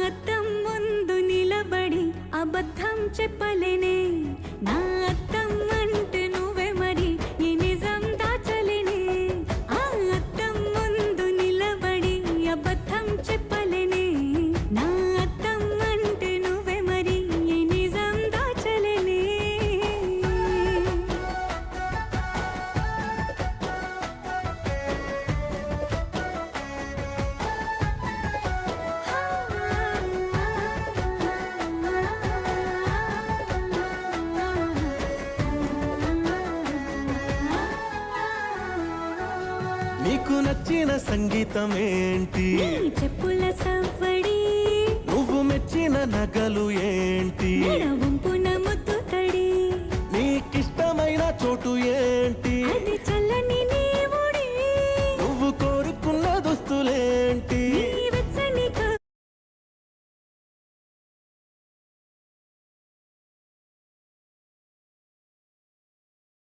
అద్దం ముందు నిలబడి అబద్ధం చెప్పలేనే నా అద్దం అంటే నువ్వే మరి ఈ నిజం దాచలేనే ఆ అద్దం ముందు నిలబడి అబద్ధం చెప్పలేనే నా అద్దం అంటే నువ్వే మరి ఈ నిజం దాచలేనే నీకు నచ్చిన సంగీతం ఏంటి నీ చెప్పుల సవ్వడి నువ్వు మెచ్చిన నగలు ఏంటి మెడ వంపున ముద్దు తడి నీకిష్టమైన చోటు ఏంటి అది చల్లని నీ